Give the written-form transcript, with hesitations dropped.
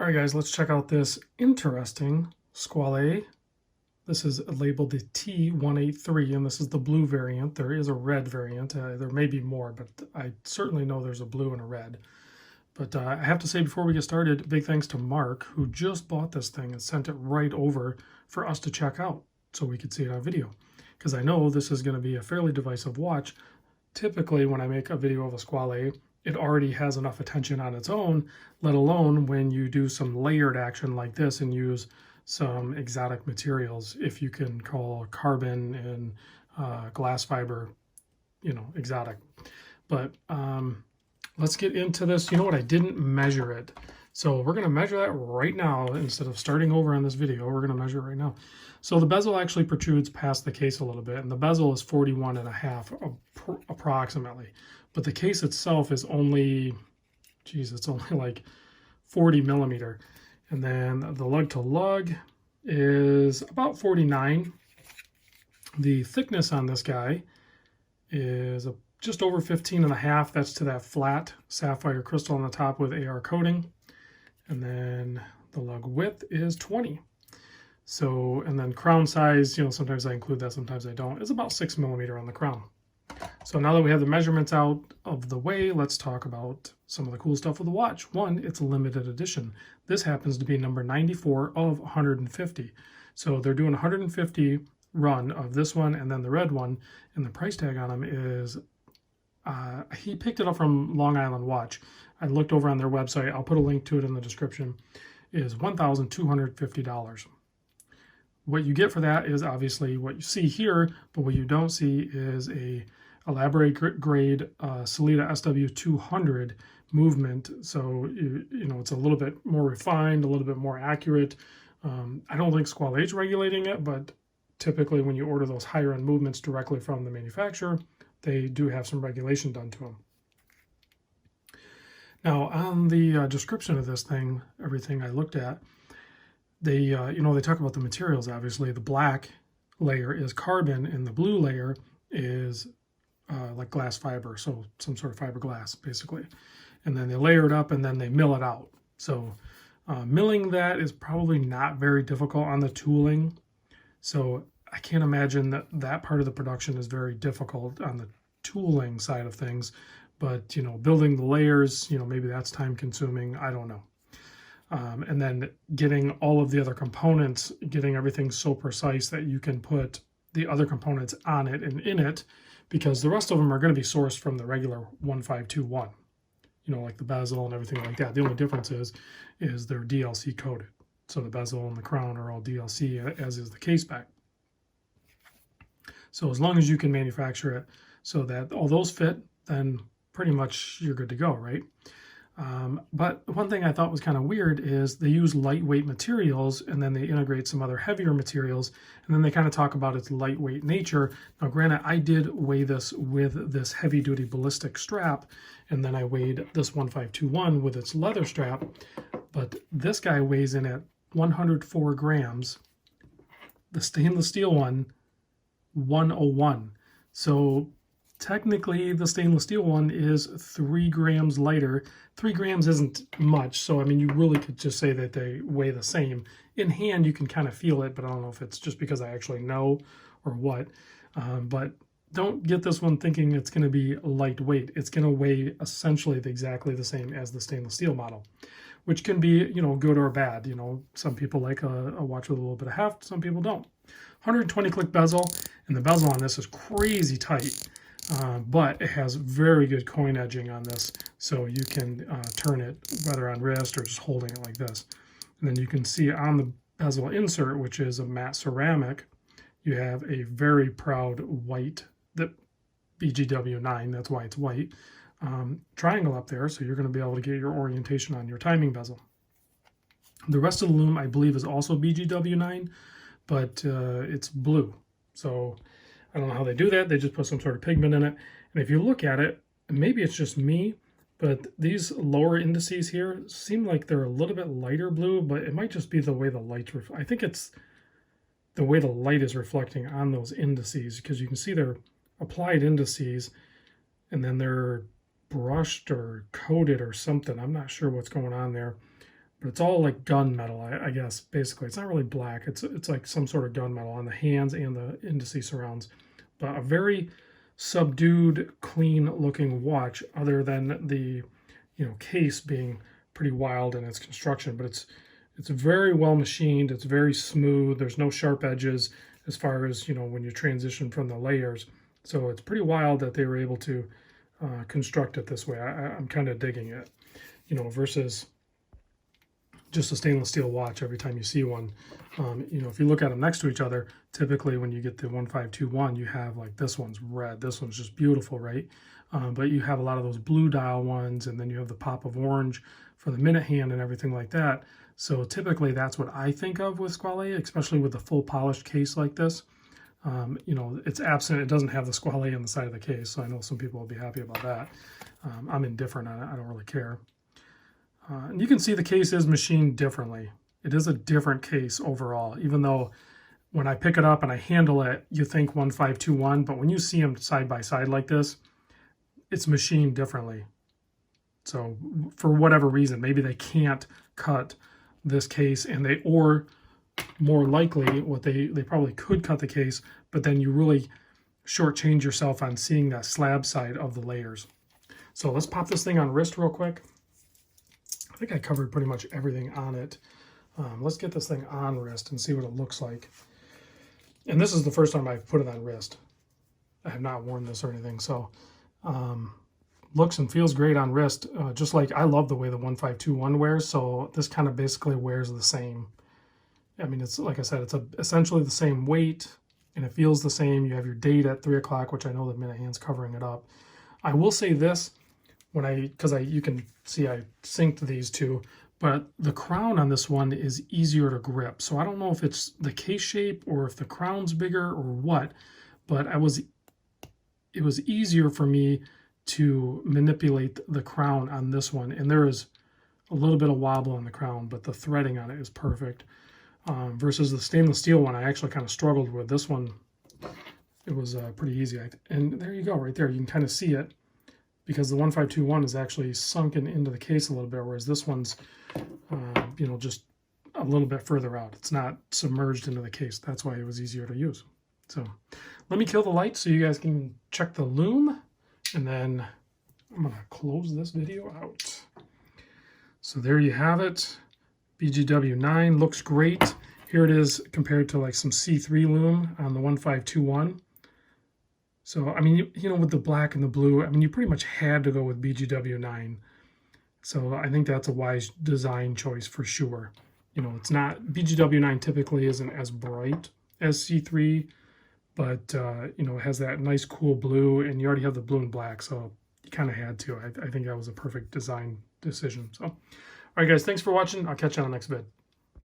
All right, guys, let's check out this interesting Squale. This is labeled the T-183, and this is the blue variant. There is a red variant. There may be more, but I certainly know there's a blue and a red. But I have to say, before we get started, big thanks to Mark, who just bought this thing and sent it right over for us to check out so we could see it on video. Because I know this is going to be a fairly divisive watch. Typically, when I make a video of a Squale, it already has enough attention on its own, let alone when you do some layered action like this and use some exotic materials, if you can call carbon and glass fiber, exotic. But let's get into this. You know what? I didn't measure it. So we're going to measure that right now. Instead of starting over on this video, we're going to measure it right now. So the bezel actually protrudes past the case a little bit, and the bezel is 41.5 approximately. But the case itself is only, it's only like 40 millimeter. And then the lug to lug is about 49. The thickness on this guy is just over 15.5. That's to that flat sapphire crystal on the top with AR coating. And then the lug width is 20. So, and then crown size, sometimes I include that, sometimes I don't, is about 6 millimeter on the crown. So now that we have the measurements out of the way, let's talk about some of the cool stuff with the watch. One, it's a limited edition. This happens to be number 94 of 150. So they're doing 150 run of this one and then the red one, and the price tag on them is, he picked it up from Long Island Watch. I looked over on their website. I'll put a link to it in the description. Is $1,250. What you get for that is obviously what you see here, but what you don't see is a elaborate grade Sellita SW200 movement. So, it's a little bit more refined, a little bit more accurate. I don't think Squale is regulating it, but typically when you order those higher end movements directly from the manufacturer, they do have some regulation done to them. Now, on the description of this thing, everything I looked at, they talk about the materials. Obviously, the black layer is carbon, and the blue layer is like glass fiber, so some sort of fiberglass, basically. And then they layer it up, and then they mill it out. So milling that is probably not very difficult on the tooling. So I can't imagine that that part of the production is very difficult on the tooling side of things. But, building the layers, maybe that's time consuming. I don't know. And then getting all of the other components, getting everything so precise that you can put the other components on it and in it, because the rest of them are going to be sourced from the regular 1521, like the bezel and everything like that. The only difference is they're DLC coated. So the bezel and the crown are all DLC, as is the case back. So as long as you can manufacture it so that all those fit, then pretty much you're good to go, right? But one thing I thought was kind of weird is they use lightweight materials and then they integrate some other heavier materials, and then they kind of talk about its lightweight nature. Now, granted, I did weigh this with this heavy-duty ballistic strap, and then I weighed this 1521 with its leather strap, but this guy weighs in at 104 grams. The stainless steel one, 101. So technically, the stainless steel one is 3 grams lighter. 3 grams isn't much, so I mean, you really could just say that they weigh the same. In hand, you can kind of feel it, but I don't know if it's just because I actually know or what. But don't get this one thinking it's going to be lightweight. It's going to weigh essentially exactly the same as the stainless steel model, which can be, good or bad. Some people like a watch with a little bit of heft, some people don't. 120 click bezel, and the bezel on this is crazy tight. But it has very good coin edging on this, so you can turn it whether on wrist or just holding it like this. And then you can see on the bezel insert, which is a matte ceramic, you have a very proud white, that BGW9, that's why it's white, triangle up there, so you're going to be able to get your orientation on your timing bezel. The rest of the loom, I believe, is also BGW9, but it's blue. So I don't know how they do that. They just put some sort of pigment in it. And if you look at it, maybe it's just me, but these lower indices here seem like they're a little bit lighter blue, but it might just be the way the light's I think it's the way the light is reflecting on those indices, because you can see they're applied indices and then they're brushed or coated or something. I'm not sure what's going on there, but it's all like gunmetal, I guess, basically. It's not really black. It's like some sort of gunmetal on the hands and the Indices surrounds. But a very subdued, clean-looking watch, other than the, case being pretty wild in its construction. But it's very well machined. It's very smooth. There's no sharp edges as far as, when you transition from the layers. So it's pretty wild that they were able to construct it this way. I'm kind of digging it, versus just a stainless steel watch every time you see one. If you look at them next to each other, typically when you get the 1521, you have like this one's red, this one's just beautiful, right? But you have a lot of those blue dial ones, and then you have the pop of orange for the minute hand and everything like that. So typically that's what I think of with Squale, especially with a full polished case like this. It's absent. It doesn't have the Squale on the side of the case, so I know some people will be happy about that. I'm indifferent on it. I don't really care. And you can see the case is machined differently. It is a different case overall, even though when I pick it up and I handle it, you think 1521, but when you see them side by side like this, it's machined differently. So for whatever reason, maybe they can't cut this case, or more likely what they probably could cut the case, but then you really shortchange yourself on seeing that slab side of the layers. So let's pop this thing on wrist real quick. I think I covered pretty much everything on it. Let's get this thing on wrist and see what it looks like. And this is the first time I've put it on wrist. I have not worn this or anything, so looks and feels great on wrist. Just like I love the way the 1521 wears, so this kind of basically wears the same. I mean, it's like I said, it's essentially the same weight, and it feels the same. You have your date at 3 o'clock, which I know the minute hand's covering it up. I will say this, you can see I synced these two, but the crown on this one is easier to grip. So I don't know if it's the case shape or if the crown's bigger or what, but it was easier for me to manipulate the crown on this one. And there is a little bit of wobble on the crown, but the threading on it is perfect. Versus the stainless steel one, I actually kind of struggled with. This one, it was pretty easy. And there you go, right there. You can kind of see it, because the 1521 is actually sunken into the case a little bit, whereas this one's, just a little bit further out. It's not submerged into the case. That's why it was easier to use. So let me kill the light so you guys can check the lume, and then I'm going to close this video out. So there you have it. BGW9 looks great. Here it is compared to like some C3 lume on the 1521. So, I mean, with the black and the blue, I mean, you pretty much had to go with BGW9. So I think that's a wise design choice for sure. It's not, BGW9 typically isn't as bright as C3, but, it has that nice cool blue, and you already have the blue and black, so you kind of had to. I think that was a perfect design decision. So, all right, guys, thanks for watching. I'll catch you on the next vid.